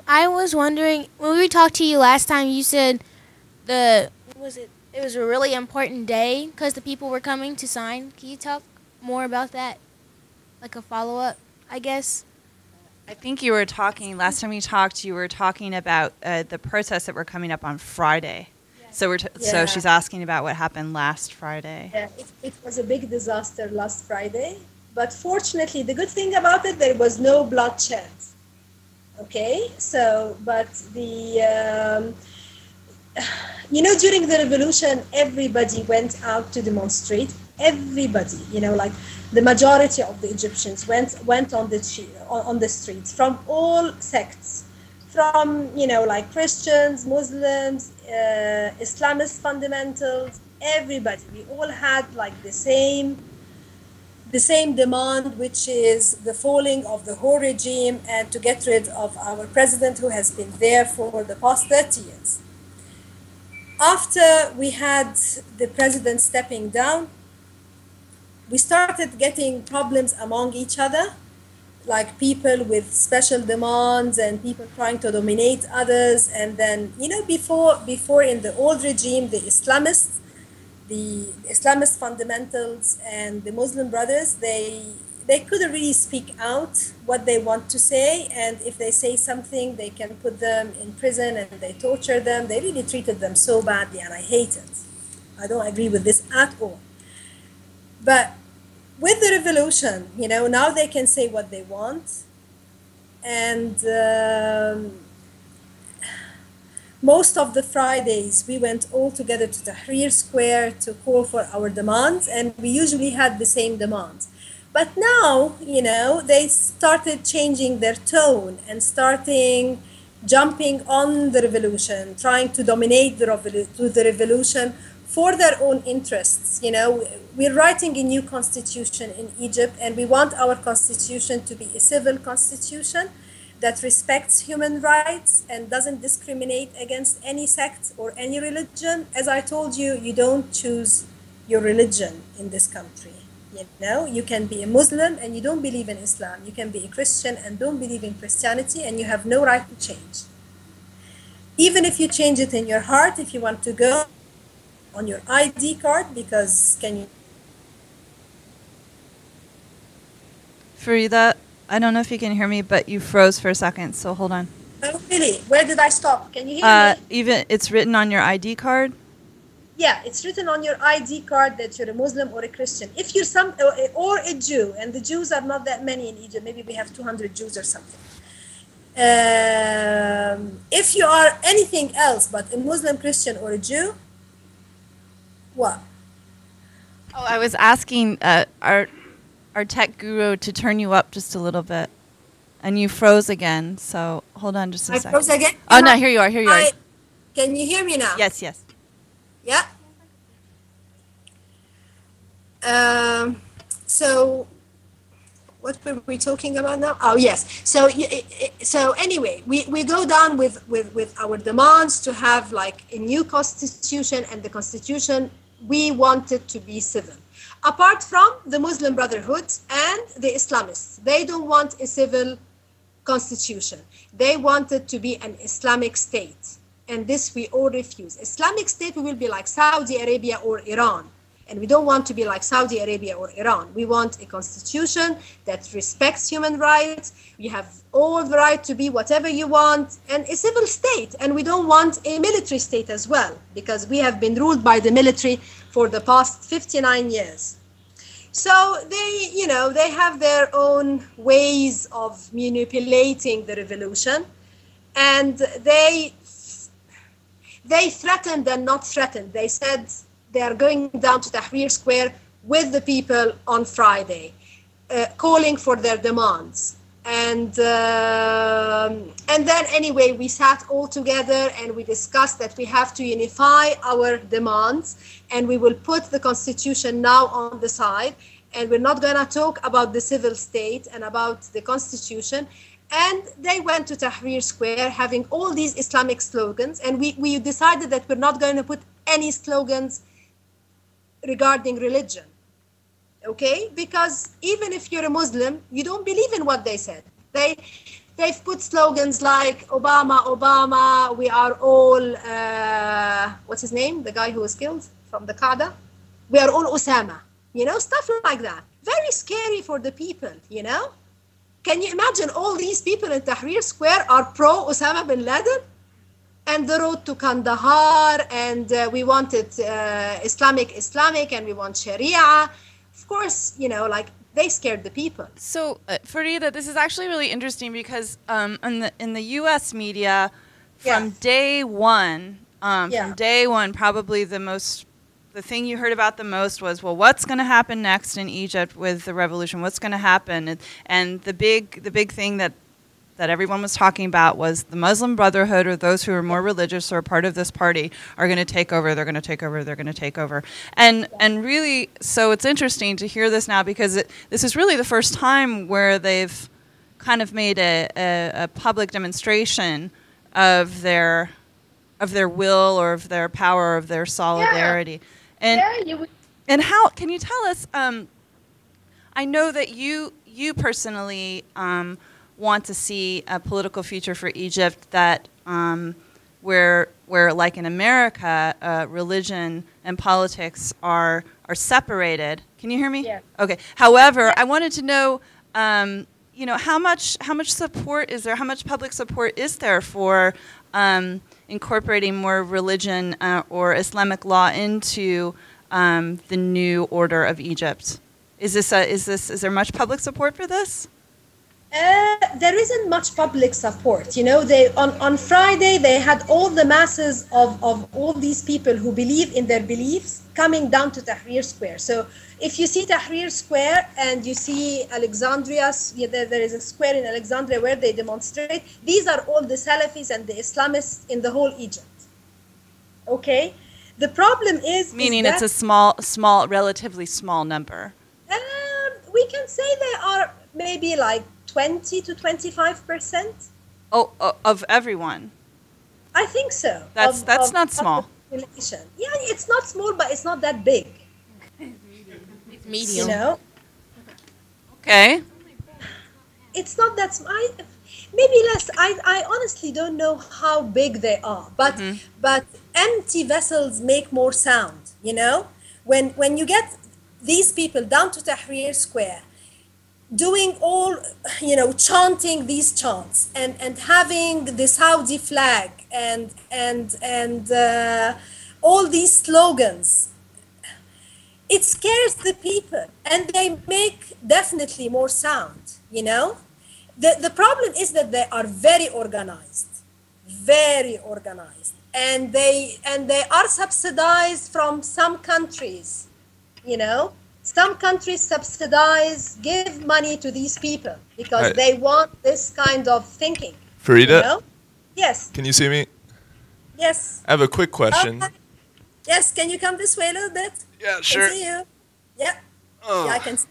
I was wondering, when we talked to you last time, you said it was a really important day because the people were coming to sign. Can you talk more about that? Like a follow-up, I guess? I think you were talking, last time we talked, you were talking about the protests that were coming up on Friday. So so she's asking about what happened last Friday. Yeah, it was a big disaster last Friday. But fortunately, the good thing about it, there was no bloodshed. Okay, so, but during the revolution, everybody went out to demonstrate. Everybody, like the majority of the Egyptians went on the streets from all sects, from like Christians, Muslims, Islamist fundamentals, everybody. We all had like the same demand, which is the falling of the whole regime and to get rid of our president who has been there for the past 30 years. After we had the president stepping down, we started getting problems among each other, like people with special demands and people trying to dominate others. And then, before in the old regime, the Islamist fundamentals and the Muslim brothers, they couldn't really speak out what they want to say. And if they say something, they can put them in prison and they torture them. They really treated them so badly, and I hate it. I don't agree with this at all. But with the revolution, now they can say what they want. And most of the Fridays, we went all together to Tahrir Square to call for our demands, and we usually had the same demands. But now, they started changing their tone and starting jumping on the revolution, trying to dominate the revolution for their own interests. We're writing a new constitution in Egypt, and we want our constitution to be a civil constitution that respects human rights and doesn't discriminate against any sect or any religion. As I told you, you don't choose your religion in this country. You can be a Muslim and you don't believe in Islam. You can be a Christian and don't believe in Christianity, and you have no right to change. Even if you change it in your heart, if you want to go on your ID card, because Farida, I don't know if you can hear me, but you froze for a second, so hold on. Oh, really? Where did I stop? Can you hear me? Even it's written on your ID card? Yeah, it's written on your ID card that you're a Muslim or a Christian. If you're or a Jew, and the Jews are not that many in Egypt, maybe we have 200 Jews or something. If you are anything else but a Muslim, Christian, or a Jew, what? Oh, I was asking our tech guru to turn you up just a little bit, and you froze again. So hold on just a second. I froze again? Oh no, here you are. Here you are. Can you hear me now? Yes, yes. Yeah. So what were we talking about now? Oh, yes. So anyway, we go down with our demands to have like a new constitution, and the constitution, we want it to be civil. Apart from the Muslim Brotherhood and the Islamists, they don't want a civil constitution. They want it to be an Islamic state. And this we all refuse. Islamic state will be like Saudi Arabia or Iran. And we don't want to be like Saudi Arabia or Iran. We want a constitution that respects human rights. You have all the right to be whatever you want, and a civil state. And we don't want a military state as well, because we have been ruled by the military for the past 59 years. So they have their own ways of manipulating the revolution, and they threatened and not threatened. They said they are going down to Tahrir Square with the people on Friday, calling for their demands. And then anyway, we sat all together and we discussed that we have to unify our demands, and we will put the constitution now on the side, and we're not going to talk about the civil state and about the constitution. And they went to Tahrir Square having all these Islamic slogans, and we decided that we're not going to put any slogans regarding religion. Okay, because even if you're a Muslim, you don't believe in what they said. They they've put slogans like Obama, Obama, we are all, what's his name? The guy who was killed from the Qaeda. We are all Osama, you know, stuff like that. Very scary for the people, you know? Can you imagine all these people in Tahrir Square are pro Osama bin Laden? And the road to Kandahar, and we wanted Islamic, and we want Sharia. Of course, you know, like, they scared the people. So, Farida, this is actually really interesting because in the U.S. media, from day one, probably the thing you heard about the most was, well, what's going to happen next in Egypt with the revolution? What's going to happen? And the big thing that everyone was talking about was the Muslim Brotherhood, or those who are more religious or a part of this party, are going to take over. They're going to take over. They're going to take over. And really, so it's interesting to hear this now because this is really the first time where they've kind of made a public demonstration of their will or of their power, of their solidarity. And how can you tell us? I know that you personally want to see a political future for Egypt that where like in America, religion and politics are separated. Can you hear me? Yeah. Okay. However, I wanted to know, you know, how much support is there? How much public support is there for incorporating more religion or Islamic law into the new order of Egypt? Is there much public support for this? There isn't much public support. You know, on Friday they had all the masses of all these people who believe in their beliefs coming down to Tahrir Square. So if you see Tahrir Square and you see Alexandria, there is a square in Alexandria where they demonstrate. These are all the Salafis and the Islamists in the whole Egypt. Okay, the problem is meaning it's a small, relatively small number. We can say they are maybe like 20 to 25%. Oh, of everyone. I think so. That's not small. Yeah, it's not small, but it's not that big. It's medium. You know. Okay. It's not that small. Maybe less. I honestly don't know how big they are, but empty vessels make more sound. You know, when you get these people down to Tahrir Square, doing all, you know, chanting these chants and having the Saudi flag and all these slogans, it scares the people and they make definitely more sound, you know. The problem is that they are very organized, and they are subsidized from some countries, you know. Some countries subsidize, give money to these people because they want this kind of thinking. Farida? You know? Yes. Can you see me? Yes. I have a quick question. Yes, can you come this way a little bit? Yeah, sure. I can see you. Yeah. Oh. Yeah, I can see.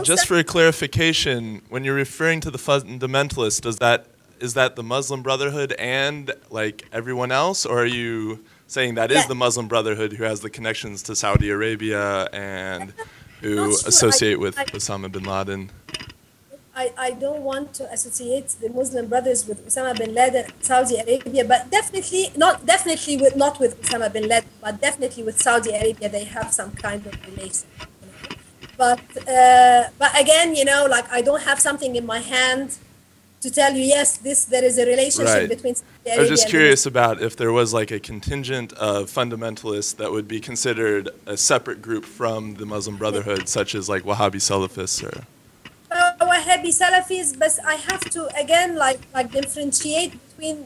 Just for clarification, when you're referring to the fundamentalists, is that the Muslim Brotherhood and like everyone else, or are you saying that is the Muslim Brotherhood who has the connections to Saudi Arabia and who associate with Osama bin Laden? I don't want to associate the Muslim Brothers with Osama bin Laden and Saudi Arabia, but not with Osama bin Laden, but definitely with Saudi Arabia. They have some kind of relation. But again, you know, like I don't have something in my hand to tell you, yes, there is a relationship between Saudi Arabia. I was just curious about if there was like a contingent of fundamentalists that would be considered a separate group from the Muslim Brotherhood, such as like Wahhabi Salafists or... Wahhabi Salafis, but I have to again like differentiate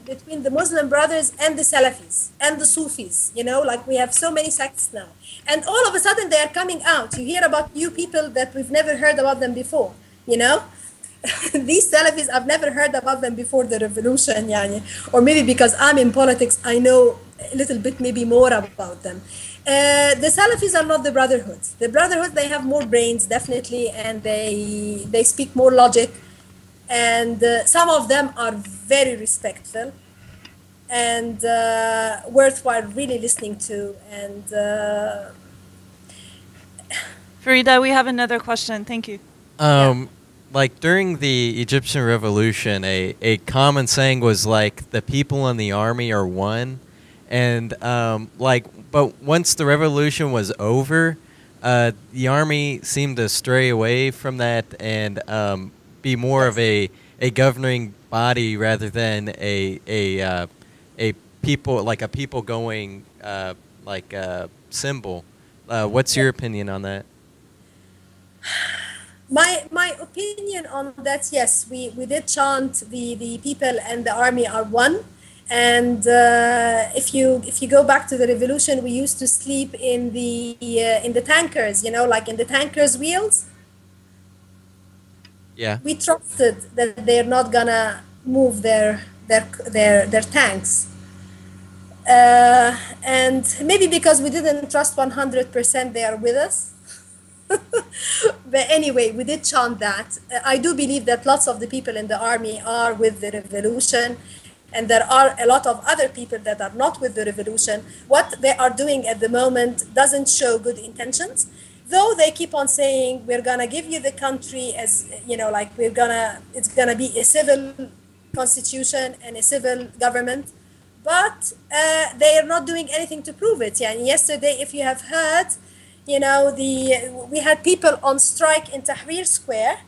between the Muslim Brothers and the Salafis and the Sufis. You know, like we have so many sects now, and all of a sudden they are coming out. You hear about new people that we've never heard about them before. You know, these Salafis, I've never heard about them before the revolution, yani. Or maybe because I'm in politics, I know a little bit maybe more about them. The Salafis are not the Brotherhood. The Brotherhood, they have more brains, definitely, and they speak more logic. And some of them are very respectful and worthwhile really listening to. And Farida, we have another question. Thank you. like during the Egyptian Revolution, a common saying was like the people in the army are one, and but once the revolution was over, the army seemed to stray away from that and be more of a governing body rather than a people, like a people going symbol. What's your opinion on that? My opinion on that, yes, we did chant the people and the army are one. And if you go back to the revolution, we used to sleep in the tankers, like in the tankers' wheels. Yeah. We trusted that they're not gonna move their tanks. And maybe because we didn't trust 100% they are with us. But anyway, we did chant that. I do believe that lots of the people in the army are with the revolution, and there are a lot of other people that are not with the revolution. What they are doing at the moment doesn't show good intentions, though they keep on saying, we're gonna give you the country as, like it's gonna be a civil constitution and a civil government, but they are not doing anything to prove it. Yeah, and yesterday, if you have heard, we had people on strike in Tahrir Square,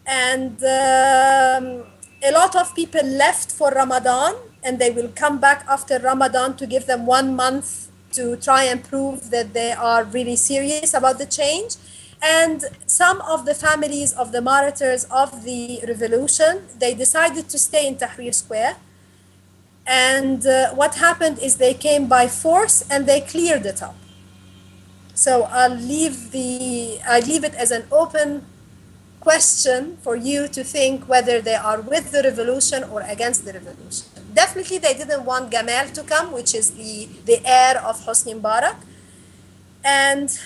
and a lot of people left for Ramadan, and they will come back after Ramadan to give them 1 month to try and prove that they are really serious about the change. And some of the families of the martyrs of the revolution, they decided to stay in Tahrir Square. And what happened is they came by force and they cleared it up. So I'll leave it as an open question for you to think whether they are with the revolution or against the revolution. Definitely they didn't want Gamal to come, which is the heir of Hosni Mubarak. And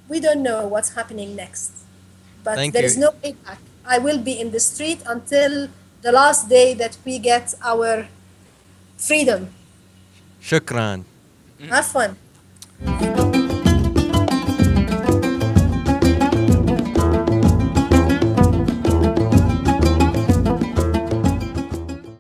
we don't know what's happening next. But there is no way back. I will be in the street until the last day that we get our freedom. Shukran. Have fun.